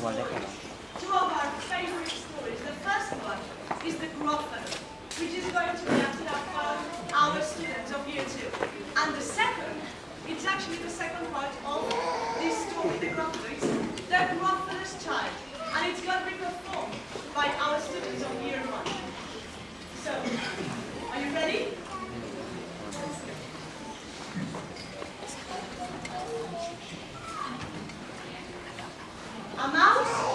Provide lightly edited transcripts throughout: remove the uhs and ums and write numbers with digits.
two of our favorite stories. The first one is The Gruffalo, which is going to be acted out by our students of year 2. And the second, it's actually the second part of this story, The Gruffalo. It's The Gruffalo's Child, and it's going to be performed by our students of year 1. So, are you ready? A mouse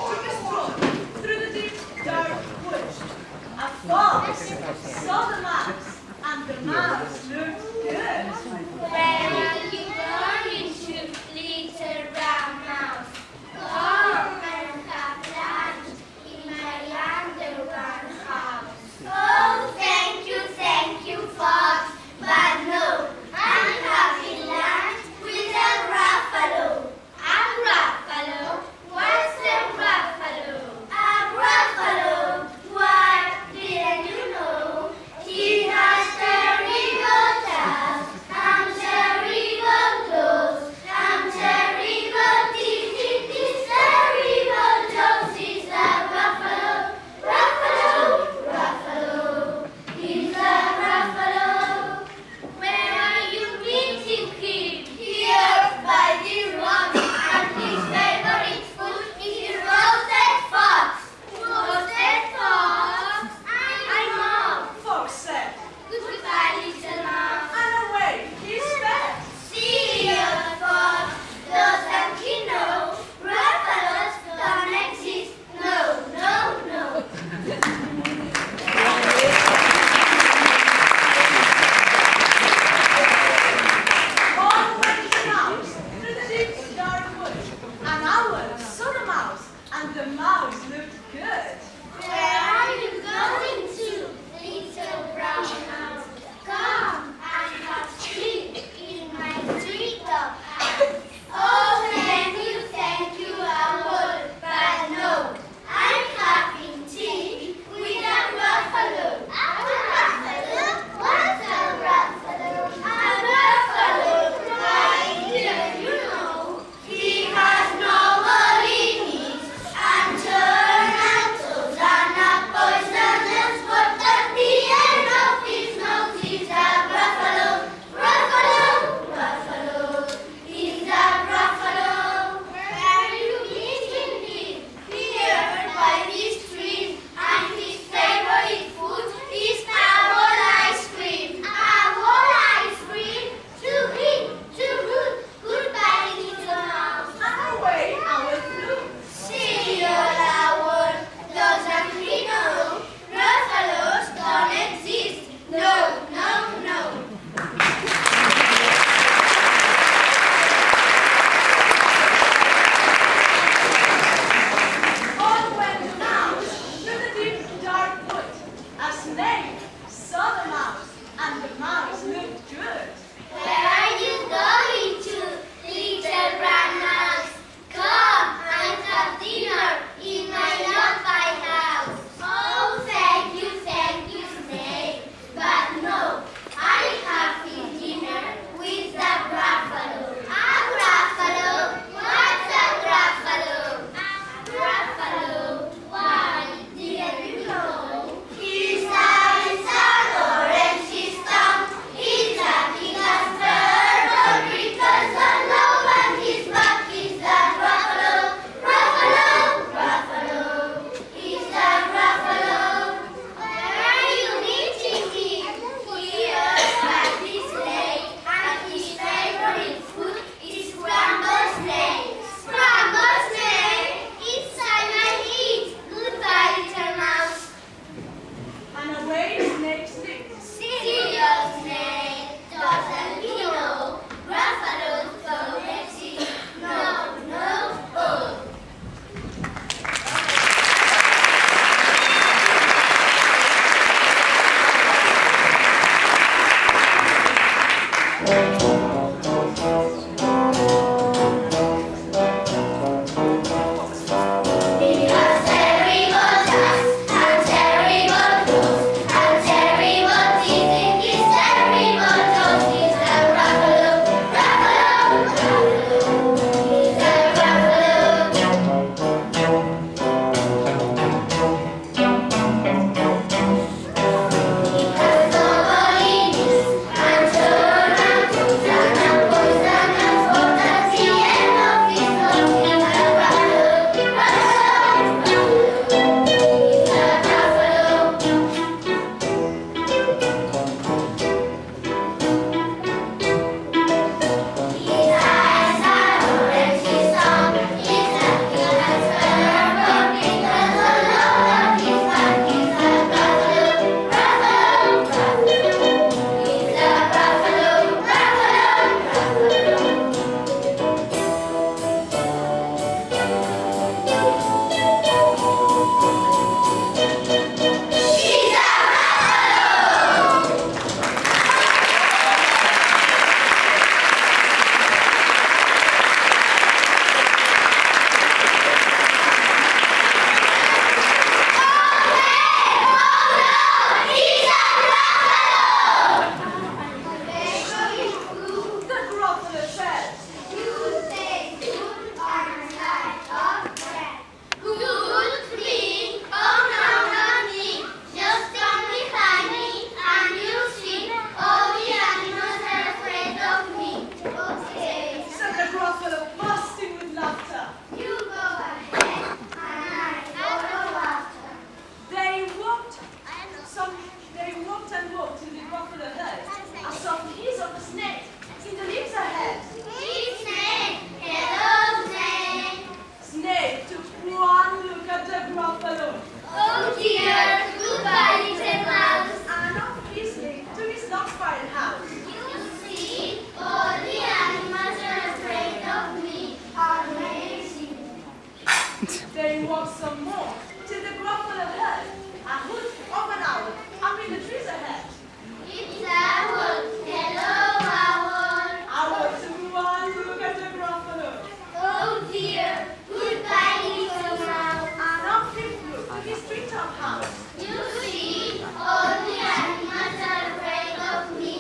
this treetop house? You see, all the animals are afraid of me.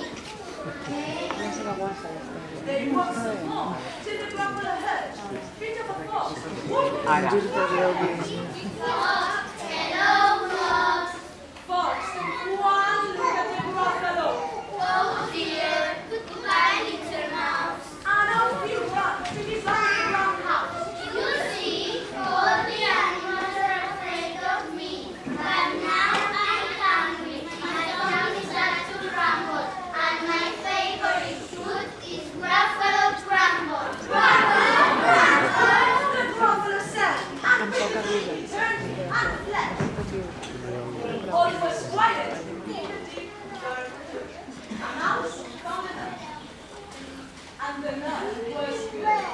They walk some more till the Gruffalo heard. Treetop a fox. Fox, hello, Fox. Fox, one look at the Gruffalo. Oh dear, goodbye, little mouse. And out he runs to his underground house. You see, all the animals are afraid of me. But now I'm hungry. My tummy starts to rumble. And my favorite food is Gruffalo crumble. The Gruffalo said, and quickly he turned and fled. All was quiet in the deep dark wood. A mouse found a nut, and the nut was good.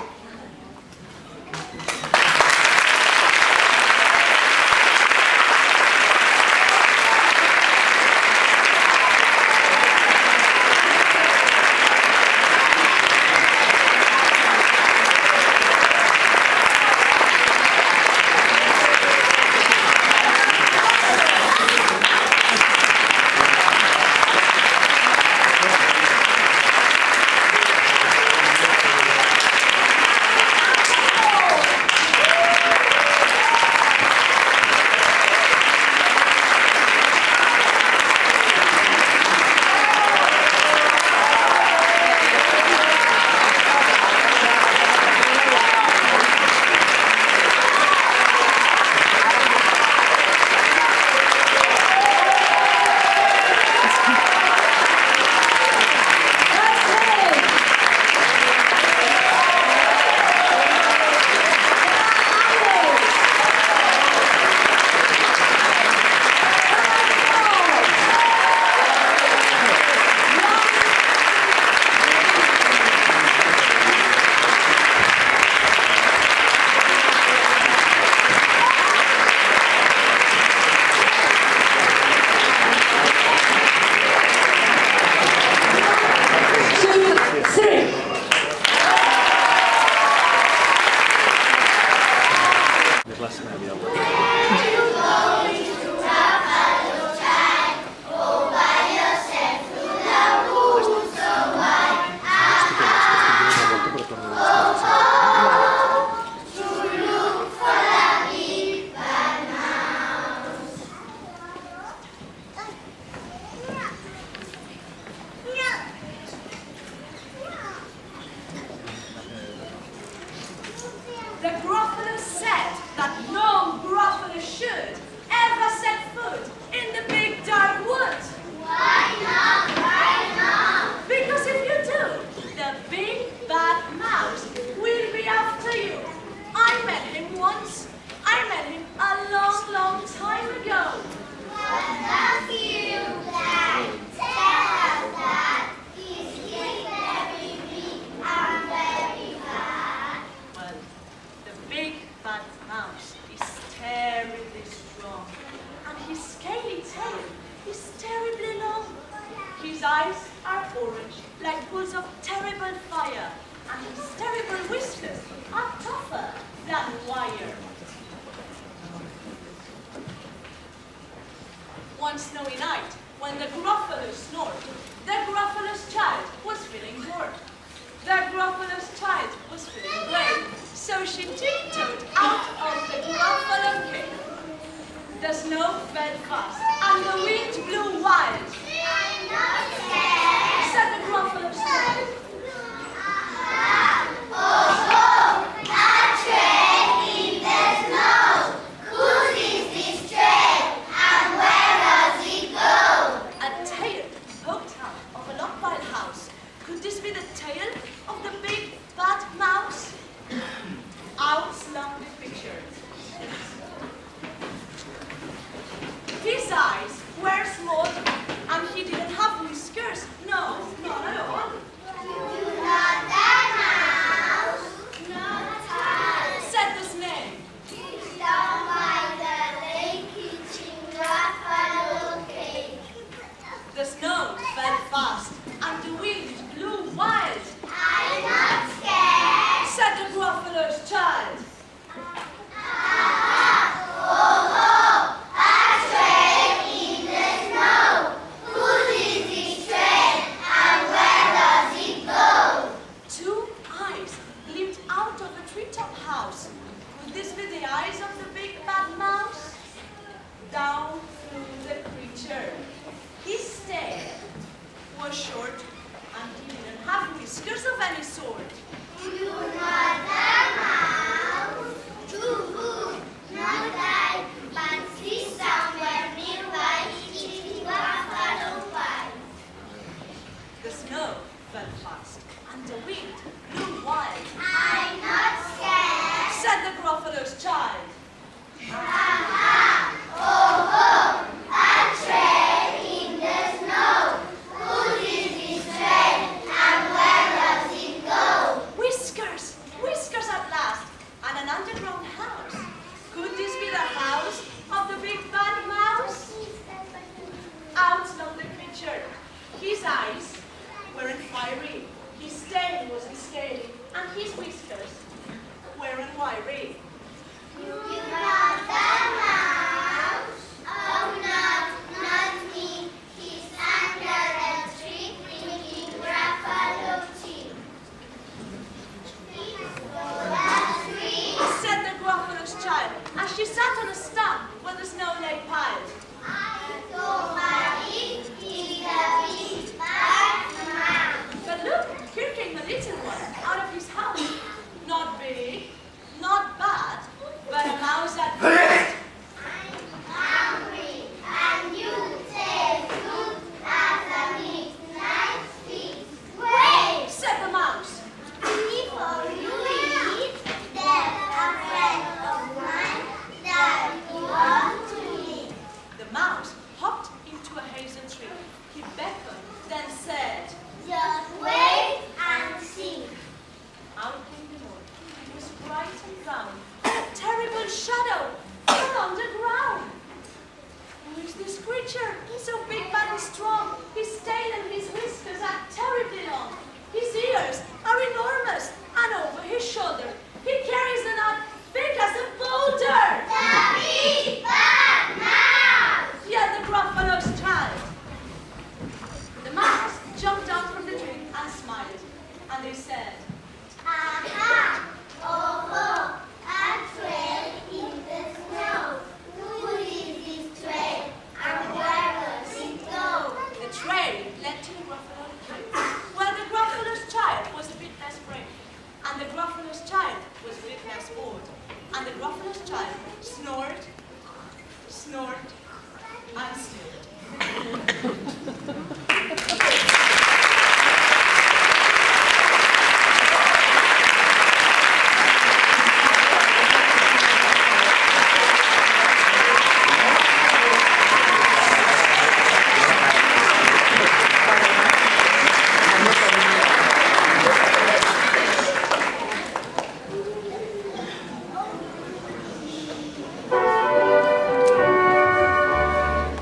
The Gruffalo said that no Gruffalo should ever set foot in the big dark woods. Why not? Why not? Because if you do, the big bad mouse will be after you. I met him once. I met him a long, long time ago. What have you done? Tell us that. Is he very big and very bad? Well, the big bad mouse is terribly strong, and his scaly tail is terribly long. His eyes are orange, like pools of terrible fire, and his terrible whiskers are tougher than wire. One snowy night, when the Gruffalo snored, the Gruffalo's child was feeling bored. The Gruffalo's child was feeling brave, so she tiptoed out of the Gruffalo cave. The snow fell fast, and the wind blew wild, I'm not scared. said the Gruffalo's child. Oh, a train in the snow. Whose is this train and where does it go? A tail poked out of a log-piled house. Could this be the tail of the big bad mouse? Out slung the picture. His eyes were small, and he didn't have whiskers. No, not at all. down flew the creature. His tail was short and he didn't have whiskers of any sort. You not the mouse, too, not I, but see somewhere nearby, eating buffalo pie. The snow fell fast and the wind blew wild, I'm not scared. said the Gruffalo's child. Ha oh ho, a trail in the snow. Whose is this trail and where does it go? Whiskers! Whiskers at last! And an underground house. Could this be the house of the big bad mouse? Out slunk the creature. His eyes weren't fiery, his tail wasn't scaly, and his whiskers weren't wiry. You not the mouse? Oh, not me. He's under a tree drinking buffalo tea. That's tree. Said the Gruffalo's child, as she sat on a stump where the snow lay piled. Somebody is a big bad mouse. But look, here came the little one out of his house. Not big, not bad, but a mouse at first. I'm hungry, and you taste good as a meat. Nice feast. Wait! Said the mouse. Before you eat, there's a friend of mine that you want to meet. The mouse hopped into a hazel tree. He beckoned, then said, Just wait and see. out came the moon. It was bright and round. A terrible shadow fell on the ground. Who is this creature? So big, bad, and strong. His tail and his whiskers are terribly long. His ears are enormous, and over his shoulder he carries a nut big as a boulder. The big bad mouse. Yelled the Gruffalo's child. The mouse jumped down from the tree and smiled, and they said, Aha! Oh ho! A trail in the snow. Who is this trail and where does it go? the trail led to the Gruffalo cave, where the Gruffalo's child was a bit less brave, and the Gruffalo's child was a bit less bored, and the Gruffalo's child snored, snored, and snored.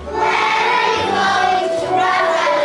Where are you going to Buffalo?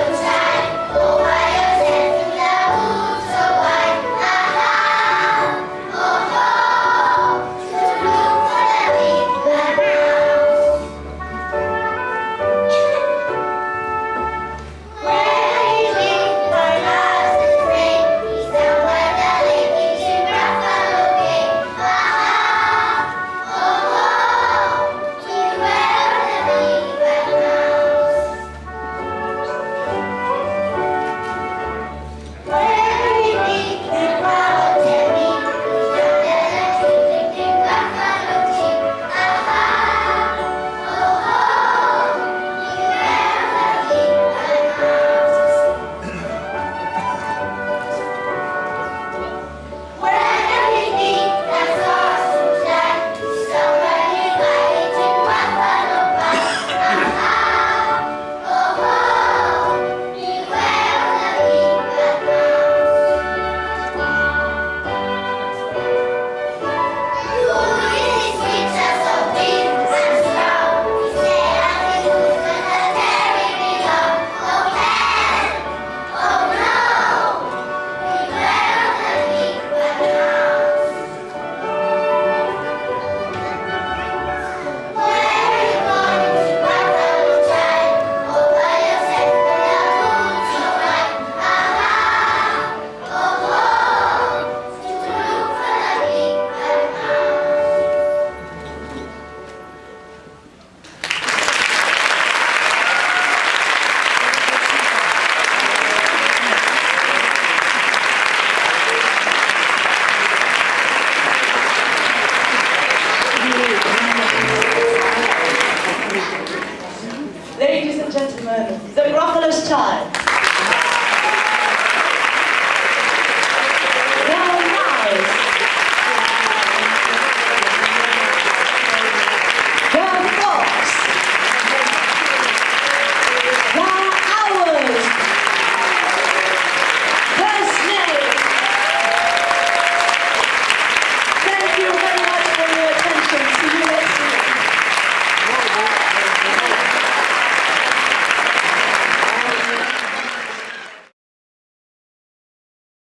Ladies and gentlemen, the Gruffalo's child.